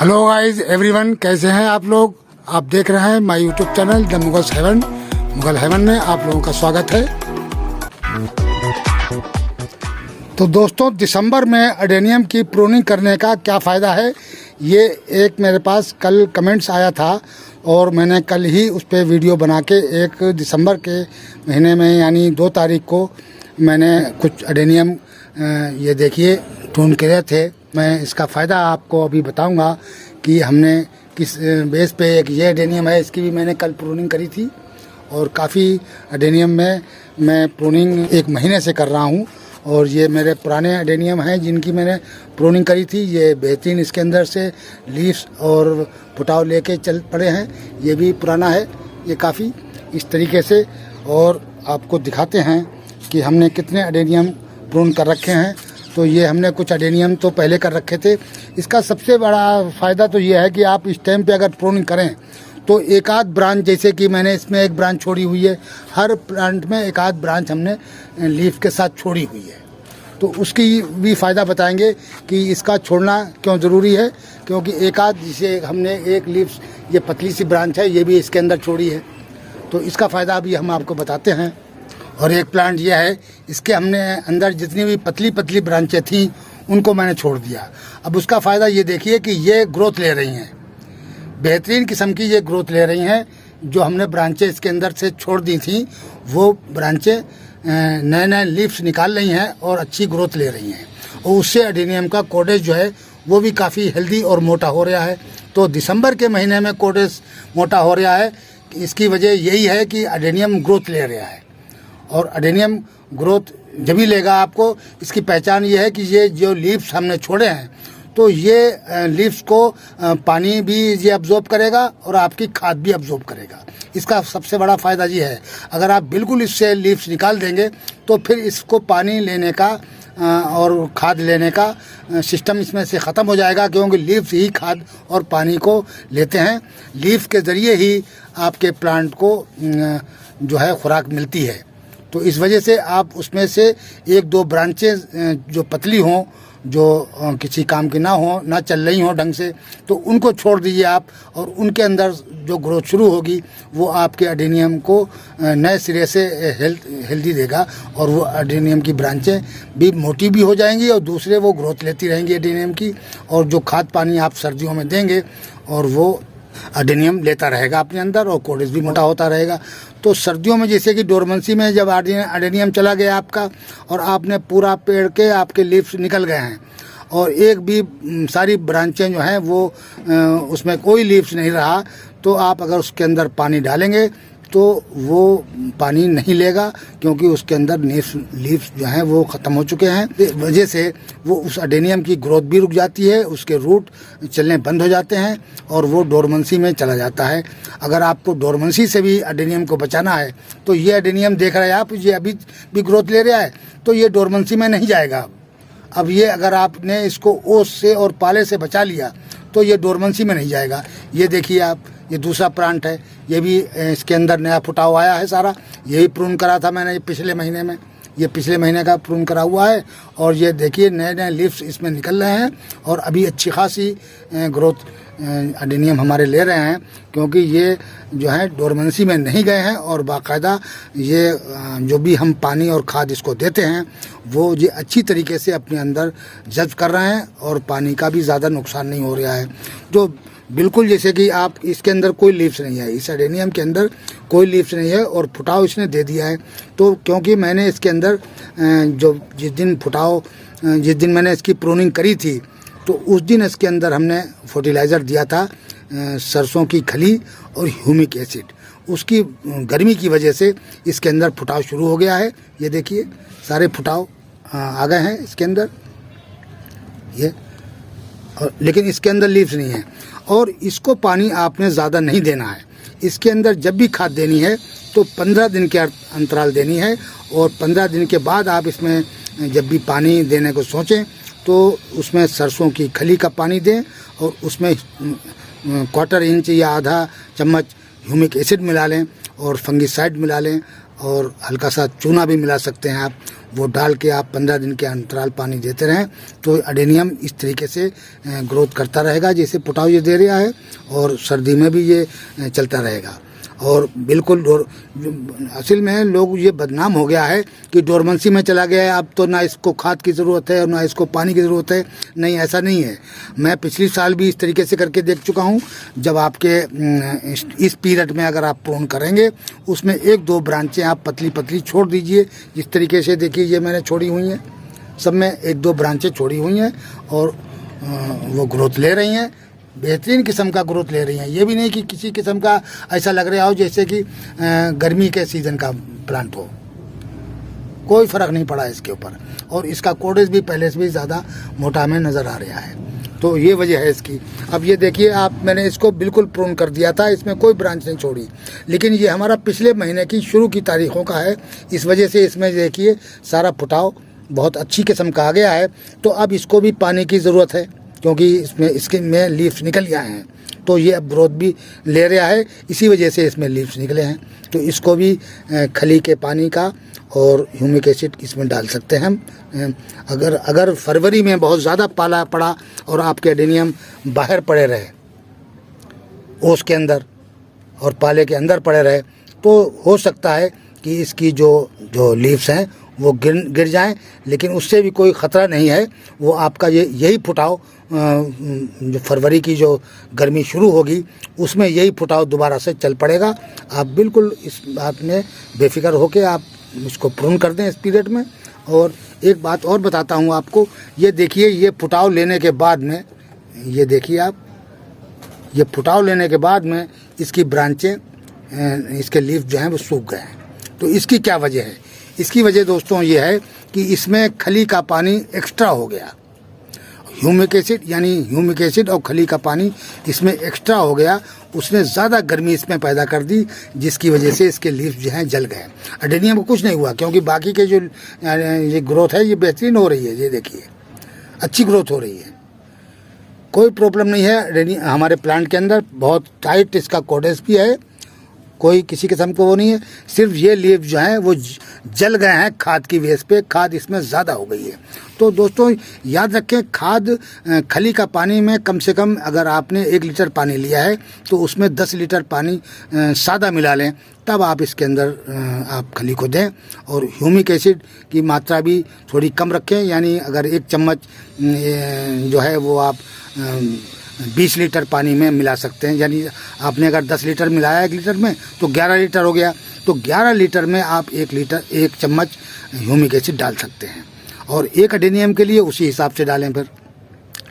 Hello guys everyone, कैसे हैं आप लोग। आप देख रहे हैं my YouTube channel the Mughal heaven में आप लोगों का स्वागत है। तो दोस्तों, दिसंबर में अडेनियम की प्रूनिंग करने का क्या फ़ायदा है, ये एक मेरे पास कल कमेंट्स आया था और मैंने कल ही उस पर वीडियो बना के 1 दिसंबर के महीने में यानी 2 तारीख को मैंने कुछ अडेनियम ये देखिए ढूंढ के रहे थे। मैं इसका फ़ायदा आपको अभी बताऊंगा कि हमने किस बेस पे एक ये अडेनियम है, इसकी भी मैंने कल प्रूनिंग करी थी और काफ़ी अडेनियम में मैं प्रूनिंग 1 महीने से कर रहा हूँ। और ये मेरे पुराने अडेनियम हैं जिनकी मैंने प्रूनिंग करी थी। ये बेहतरीन, इसके अंदर से लीव्स और फुटाव लेके चल पड़े हैं। ये भी पुराना है, ये काफ़ी इस तरीके से। और आपको दिखाते हैं कि हमने कितने अडेनियम प्रून कर रखे हैं। तो ये हमने कुछ अडेनियम तो पहले कर रखे थे। इसका सबसे बड़ा फ़ायदा तो ये है कि आप इस टाइम पे अगर प्रूनिंग करें तो एक आध ब्रांच, जैसे कि मैंने इसमें एक ब्रांच छोड़ी हुई है, हर प्लांट में एक आध ब्रांच हमने लीफ के साथ छोड़ी हुई है। तो उसकी भी फ़ायदा बताएंगे कि इसका छोड़ना क्यों ज़रूरी है। क्योंकि एक आध, जिसे हमने एक लीफ, ये पतली सी ब्रांच है, ये भी इसके अंदर छोड़ी है, तो इसका फ़ायदा अभी हम आपको बताते हैं। और एक प्लांट ये है, इसके हमने अंदर जितनी भी पतली पतली ब्रांचें थी उनको मैंने छोड़ दिया। अब उसका फ़ायदा ये देखिए कि ये ग्रोथ ले रही हैं, बेहतरीन किस्म की ये ग्रोथ ले रही हैं। जो हमने ब्रांचें इसके अंदर से छोड़ दी थी वो ब्रांचें नए नए लीव्स निकाल रही हैं और अच्छी ग्रोथ ले रही हैं। और उससे अडेनियम का कोडेज जो है वो भी काफ़ी हेल्दी और मोटा हो रहा है। तो दिसंबर के महीने में कोडेज मोटा हो रहा है, इसकी वजह यही है कि अडेनियम ग्रोथ ले रहा है। और अडेनियम ग्रोथ जब ही लेगा, आपको इसकी पहचान ये है कि ये जो लीव्स हमने छोड़े हैं तो ये लीव्स को पानी भी ये अब्जॉर्ब करेगा और आपकी खाद भी अब्जॉर्ब करेगा। इसका सबसे बड़ा फ़ायदा ये है। अगर आप बिल्कुल इससे लीव्स निकाल देंगे तो फिर इसको पानी लेने का और खाद लेने का सिस्टम इसमें से ख़त्म हो जाएगा, क्योंकि लीव्स ही खाद और पानी को लेते हैं। लीव्स के ज़रिए ही आपके प्लांट को जो है खुराक मिलती है। तो इस वजह से आप उसमें से 1-2 ब्रांचें जो पतली हों, जो किसी काम की ना हो, ना चल रही हो ढंग से, तो उनको छोड़ दीजिए आप। और उनके अंदर जो ग्रोथ शुरू होगी वो आपके अडेनियम को नए सिरे से हेल्दी देगा। और वो अडेनियम की ब्रांचें भी मोटी भी हो जाएंगी और दूसरे वो ग्रोथ लेती रहेंगी अडेनियम की। और जो खाद पानी आप सर्दियों में देंगे और वो अडेनियम लेता रहेगा अपने अंदर और कोडेज भी मोटा होता रहेगा। तो सर्दियों में जैसे कि डोरमेंसी में जब अडेनियम चला गया आपका और आपने पूरा पेड़ के आपके लीव्स निकल गए हैं और एक भी सारी ब्रांचें जो हैं वो उसमें कोई लीव्स नहीं रहा, तो आप अगर उसके अंदर पानी डालेंगे तो वो पानी नहीं लेगा, क्योंकि उसके अंदर लीव्स जो हैं वो ख़त्म हो चुके हैं। इस वजह से वो उस अडेनियम की ग्रोथ भी रुक जाती है, उसके रूट चलने बंद हो जाते हैं और वो डोरमेंसी में चला जाता है। अगर आपको डोरमेंसी से भी अडेनियम को बचाना है तो ये अडेनियम देख रहे हैं आप, ये अभी भी ग्रोथ ले रहा है, तो ये डोरमेंसी में नहीं जाएगा। अब ये अगर आपने इसको ओस से और पाले से बचा लिया तो ये डोरमेंसी में नहीं जाएगा। ये देखिए आप, ये दूसरा प्लांट है, ये भी इसके अंदर नया फुटाव आया है सारा। ये भी प्रून करा था मैंने पिछले महीने में, ये पिछले महीने का प्रून करा हुआ है। और ये देखिए नए नए लीव्स इसमें निकल रहे हैं और अभी अच्छी खासी ग्रोथ अडेनियम हमारे ले रहे हैं, क्योंकि ये जो है डोरमेंसी में नहीं गए हैं और बाकायदा ये जो भी हम पानी और खाद इसको देते हैं वो ये अच्छी तरीके से अपने अंदर जज्ब कर रहे हैं और पानी का भी ज़्यादा नुकसान नहीं हो रहा है। तो बिल्कुल जैसे कि आप, इसके अंदर कोई लीव्स नहीं है, इस अडेनियम के अंदर कोई लीव्स नहीं है और फुटाव इसने दे दिया है। तो क्योंकि मैंने इसके अंदर जो जिस दिन मैंने इसकी प्रूनिंग करी थी तो उस दिन इसके अंदर हमने फर्टिलाइज़र दिया था सरसों की खली और ह्यूमिक एसिड। उसकी गर्मी की वजह से इसके अंदर फुटाव शुरू हो गया है। ये देखिए सारे फुटाव आ गए हैं इसके अंदर ये, लेकिन इसके अंदर लीव्स नहीं है। और इसको पानी आपने ज़्यादा नहीं देना है। इसके अंदर जब भी खाद देनी है तो 15 दिन के अंतराल देनी है। और 15 दिन के बाद आप इसमें जब भी पानी देने को सोचें तो उसमें सरसों की खली का पानी दें और उसमें 1/4 इंच या आधा चम्मच ह्यूमिक एसिड मिला लें और फंगिसाइड मिला लें और हल्का सा चूना भी मिला सकते हैं आप। वो डाल के आप 15 दिन के अंतराल पानी देते रहें तो एडेनियम इस तरीके से ग्रोथ करता रहेगा जैसे पोटाश ये दे रहा है, और सर्दी में भी ये चलता रहेगा। और बिल्कुल असल में लोग ये बदनाम हो गया है कि डोरमेंसी में चला गया है, अब तो ना इसको खाद की ज़रूरत है और ना इसको पानी की ज़रूरत है। नहीं, ऐसा नहीं है। मैं पिछली साल भी इस तरीके से करके देख चुका हूँ। जब आपके इस पीरियड में अगर आप प्रून करेंगे, उसमें 1-2 ब्रांचें आप पतली पतली छोड़ दीजिए। जिस तरीके से देखिए ये मैंने छोड़ी हुई हैं, सब में 1-2 ब्रांचें छोड़ी हुई हैं और वो ग्रोथ ले रही हैं, बेहतरीन किस्म का ग्रोथ ले रही हैं। ये भी नहीं कि किसी किस्म का ऐसा लग रहा हो जैसे कि गर्मी के सीज़न का प्लांट हो। कोई फ़र्क नहीं पड़ा इसके ऊपर, और इसका कोडेज भी पहले से भी ज़्यादा मोटा में नज़र आ रहा है। तो ये वजह है इसकी। अब ये देखिए आप, मैंने इसको बिल्कुल प्रून कर दिया था, इसमें कोई ब्रांच नहीं छोड़ी, लेकिन ये हमारा पिछले महीने की शुरू की तारीखों का है। इस वजह से इसमें देखिए सारा फुटाव बहुत अच्छी किस्म का आ गया है। तो अब इसको भी पानी की ज़रूरत है, क्योंकि इसमें इसके में लीव्स निकल गए हैं, तो ये अब ग्रोथ भी ले रहा है, इसी वजह से इसमें लीव्स निकले हैं। तो इसको भी खली के पानी का और ह्यूमिक एसिड इसमें डाल सकते हैं हम। अगर फरवरी में बहुत ज़्यादा पाला पड़ा और आपके एडेनियम बाहर पड़े रहे, ओस के अंदर और पाले के अंदर पड़े रहे, तो हो सकता है कि इसकी जो लीव्स हैं वो गिर जाएं, लेकिन उससे भी कोई ख़तरा नहीं है। वो आपका यही फुटाव जो फरवरी की जो गर्मी शुरू होगी, उसमें यही फुटाव दोबारा से चल पड़ेगा। आप बिल्कुल इस बात में बेफिक्र होकर आप इसको प्रून कर दें इस पीरियड में। और एक बात और बताता हूँ आपको, ये देखिए ये फुटाव लेने के बाद में, ये देखिए आप, ये फुटाव लेने के बाद में इसकी ब्रांचें, इसके लीफ जो हैं वो सूख गए हैं। तो इसकी क्या वजह है? इसकी वजह दोस्तों ये है कि इसमें खली का पानी एक्स्ट्रा हो गया। ह्यूमिक एसिड और खली का पानी इसमें एक्स्ट्रा हो गया, उसने ज़्यादा गर्मी इसमें पैदा कर दी, जिसकी वजह से इसके लीफ जो हैं जल गए। एडेनियम को कुछ नहीं हुआ, क्योंकि बाकी के जो ये ग्रोथ है ये बेहतरीन हो रही है। ये देखिए अच्छी ग्रोथ हो रही है, कोई प्रॉब्लम नहीं है। हमारे प्लांट के अंदर बहुत टाइट इसका कोडेस भी है, कोई किसी किस्म को वो नहीं है। सिर्फ ये लीफ जो हैं वो जल गए हैं खाद की बेस पे, खाद इसमें ज़्यादा हो गई है। तो दोस्तों याद रखें, खाद खली का पानी में कम से कम अगर आपने 1 लीटर पानी लिया है तो उसमें 10 लीटर पानी सादा मिला लें, तब आप इसके अंदर आप खली को दें। और ह्यूमिक एसिड की मात्रा भी थोड़ी कम रखें, यानी अगर 1 चम्मच जो है वो आप 20 लीटर पानी में मिला सकते हैं। यानी आपने अगर 10 लीटर मिलाया 1 लीटर में तो 11 लीटर हो गया। तो 11 लीटर में आप 1 चम्मच ह्यूमिक एसिड डाल सकते हैं, और 1 एडेनियम के लिए उसी हिसाब से डालें। फिर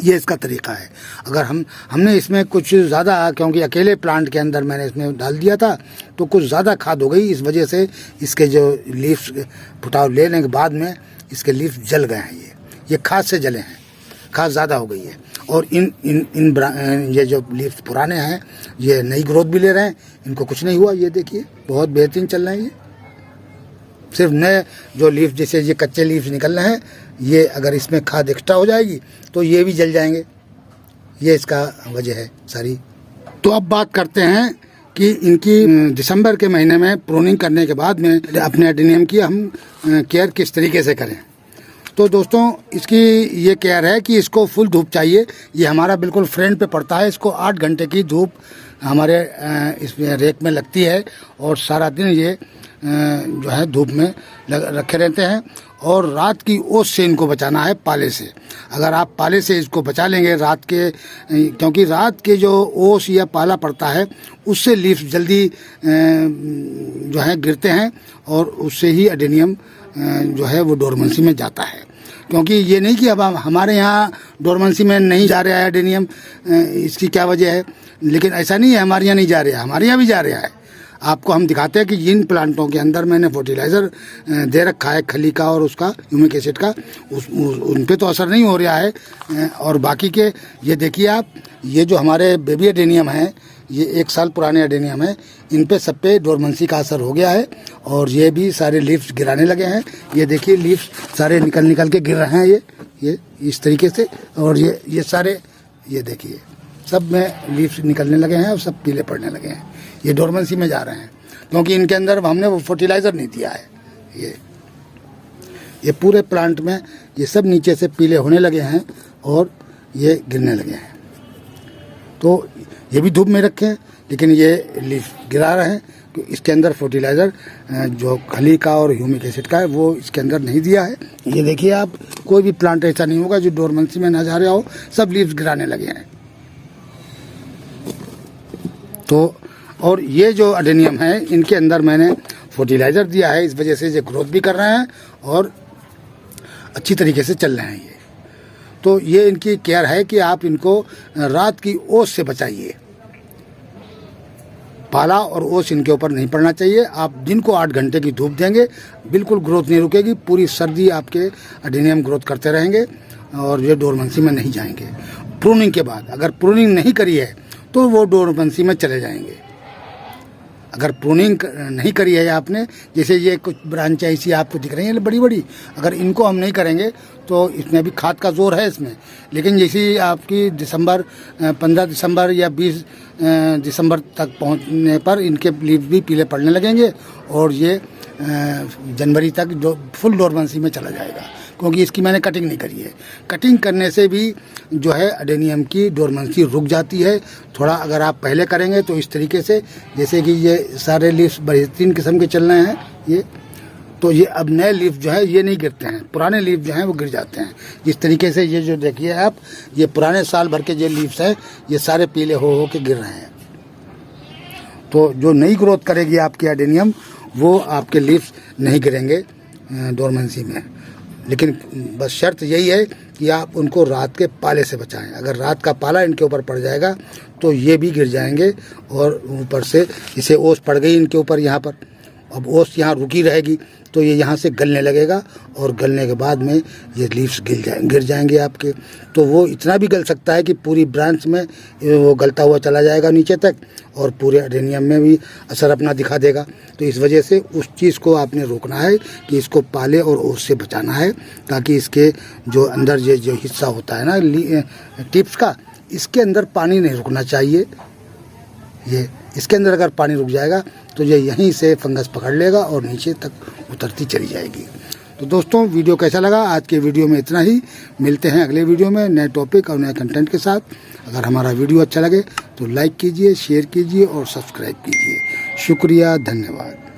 ये इसका तरीका है। अगर हमने इसमें कुछ ज़्यादा, क्योंकि अकेले प्लांट के अंदर मैंने इसमें डाल दिया था, तो कुछ ज़्यादा खाद हो गई, इस वजह से इसके जो लीव्स फुटाव लेने के बाद में इसके लीव्स जल गए हैं। ये खाद से जले हैं, खाद ज़्यादा हो गई है। और ये जो लीव्स पुराने हैं ये नई ग्रोथ भी ले रहे हैं, इनको कुछ नहीं हुआ। ये देखिए बहुत बेहतरीन चल रहे हैं। ये सिर्फ नए जो लीफ, जैसे ये कच्चे लीव्स निकल रहे हैं, ये अगर इसमें खाद एक्स्ट्रा हो जाएगी तो ये भी जल जाएंगे। ये इसका वजह है सारी। तो अब बात करते हैं कि इनकी दिसंबर के महीने में प्रूनिंग करने के बाद में अपने एडेनियम की हम केयर किस तरीके से करें। तो दोस्तों इसकी ये केयर है कि इसको फुल धूप चाहिए। ये हमारा बिल्कुल फ्रंट पे पड़ता है, इसको 8 घंटे की धूप हमारे इसमें रेक में लगती है, और सारा दिन ये जो है धूप में रखे रहते हैं। और रात की ओस से इनको बचाना है, पाले से। अगर आप पाले से इसको बचा लेंगे रात के, क्योंकि रात के जो ओस या पाला पड़ता है उससे लीफ जल्दी जो है गिरते हैं, और उससे ही एडेनियम जो है वो डोरमेंसी में जाता है। क्योंकि ये नहीं कि अब हमारे यहाँ डोरमेंसी में नहीं जा रहा है एडेनियम, इसकी क्या वजह है, लेकिन ऐसा नहीं है हमारे यहाँ नहीं जा रहा है, हमारे यहाँ भी जा रहा है। आपको हम दिखाते हैं कि जिन प्लांटों के अंदर मैंने फर्टिलाइज़र दे रखा है खली का और उसका ह्यूमिक एसिड का, उन पे तो असर नहीं हो रहा है। और बाकी के ये देखिए आप, ये जो हमारे बेबी एडेनियम हैं, ये 1 साल पुराने एडेनियम है, इन पे सब पे डोरमेंसी का असर हो गया है, और ये भी सारे लीव्स गिराने लगे हैं। ये देखिए लीव्स सारे निकल के गिर रहे हैं, ये इस तरीके से। और ये सारे, ये देखिए सब में लीव्स निकलने लगे हैं और सब पीले पड़ने लगे हैं, ये डोरमेंसी में जा रहे हैं। क्योंकि इनके अंदर हमने वो फर्टिलाइज़र नहीं दिया है। ये पूरे प्लांट में ये सब नीचे से पीले होने लगे हैं और ये गिरने लगे हैं। तो ये भी धूप में रखे हैं, लेकिन ये लीफ गिरा रहे हैं कि इसके अंदर फर्टिलाइज़र जो खली का और ह्यूमिक एसिड का है वो इसके अंदर नहीं दिया है। ये देखिए आप, कोई भी प्लांट ऐसा नहीं होगा जो डोरमेंसी में ना जा रहा हो, सब लीव्स गिराने लगे हैं। तो और ये जो अडेनियम है इनके अंदर मैंने फर्टिलाइज़र दिया है, इस वजह से ये ग्रोथ भी कर रहे हैं और अच्छी तरीके से चल रहे हैं ये। तो ये इनकी केयर है कि आप इनको रात की ओस से बचाइए। पाला और ओस इनके ऊपर नहीं पड़ना चाहिए। आप दिन को 8 घंटे की धूप देंगे, बिल्कुल ग्रोथ नहीं रुकेगी, पूरी सर्दी आपके अडेनियम ग्रोथ करते रहेंगे और ये डोरमेंसी में नहीं जाएंगे। प्रूनिंग के बाद अगर प्रूनिंग नहीं करी है तो वो डोरमेंसी में चले जाएंगे। अगर प्रूनिंग नहीं करी है आपने, जैसे ये कुछ ब्रांच ऐसी आपको दिख रही हैं बड़ी बड़ी, अगर इनको हम नहीं करेंगे तो इसमें भी खाद का जोर है इसमें। लेकिन जैसे आपकी 15 दिसंबर या 20 दिसंबर तक पहुंचने पर इनके लीव भी पीले पड़ने लगेंगे और ये जनवरी तक जो फुल डोरमेंसी में चला जाएगा, क्योंकि इसकी मैंने कटिंग नहीं करी है। कटिंग करने से भी जो है अडेनियम की डोरमेंसी रुक जाती है। थोड़ा अगर आप पहले करेंगे तो इस तरीके से, जैसे कि ये सारे लीव्स बेहतरीन किस्म के चल रहे हैं ये, तो ये अब नए लीफ जो है ये नहीं गिरते हैं, पुराने लीफ जो हैं वो गिर जाते हैं। जिस तरीके से ये जो देखिए आप, ये पुराने साल भर के जो लीव्स हैं ये सारे पीले हो के गिर रहे हैं। तो जो नई ग्रोथ करेगी आपकी अडेनियम, वो आपके लीव्स नहीं गिरेंगे डोरमेंसी में। लेकिन बस शर्त यही है कि आप उनको रात के पाले से बचाएं। अगर रात का पाला इनके ऊपर पड़ जाएगा तो ये भी गिर जाएंगे और ऊपर से इसे ओस पड़ गई इनके ऊपर, यहाँ पर अब ओस यहाँ रुकी रहेगी तो ये यहाँ से गलने लगेगा और गलने के बाद में ये लीव्स गिर जाएंगे आपके। तो वो इतना भी गल सकता है कि पूरी ब्रांच में वो गलता हुआ चला जाएगा नीचे तक और पूरे अडेनियम में भी असर अपना दिखा देगा। तो इस वजह से उस चीज़ को आपने रोकना है कि इसको पाले और ओस से बचाना है, ताकि इसके जो अंदर ये जो हिस्सा होता है ना टिप्स का, इसके अंदर पानी नहीं रुकना चाहिए। ये इसके अंदर अगर पानी रुक जाएगा तो ये यहीं से फंगस पकड़ लेगा और नीचे तक उतरती चली जाएगी। तो दोस्तों, वीडियो कैसा लगा? आज के वीडियो में इतना ही। मिलते हैं अगले वीडियो में नए टॉपिक और नए कंटेंट के साथ। अगर हमारा वीडियो अच्छा लगे तो लाइक कीजिए, शेयर कीजिए और सब्सक्राइब कीजिए। शुक्रिया, धन्यवाद।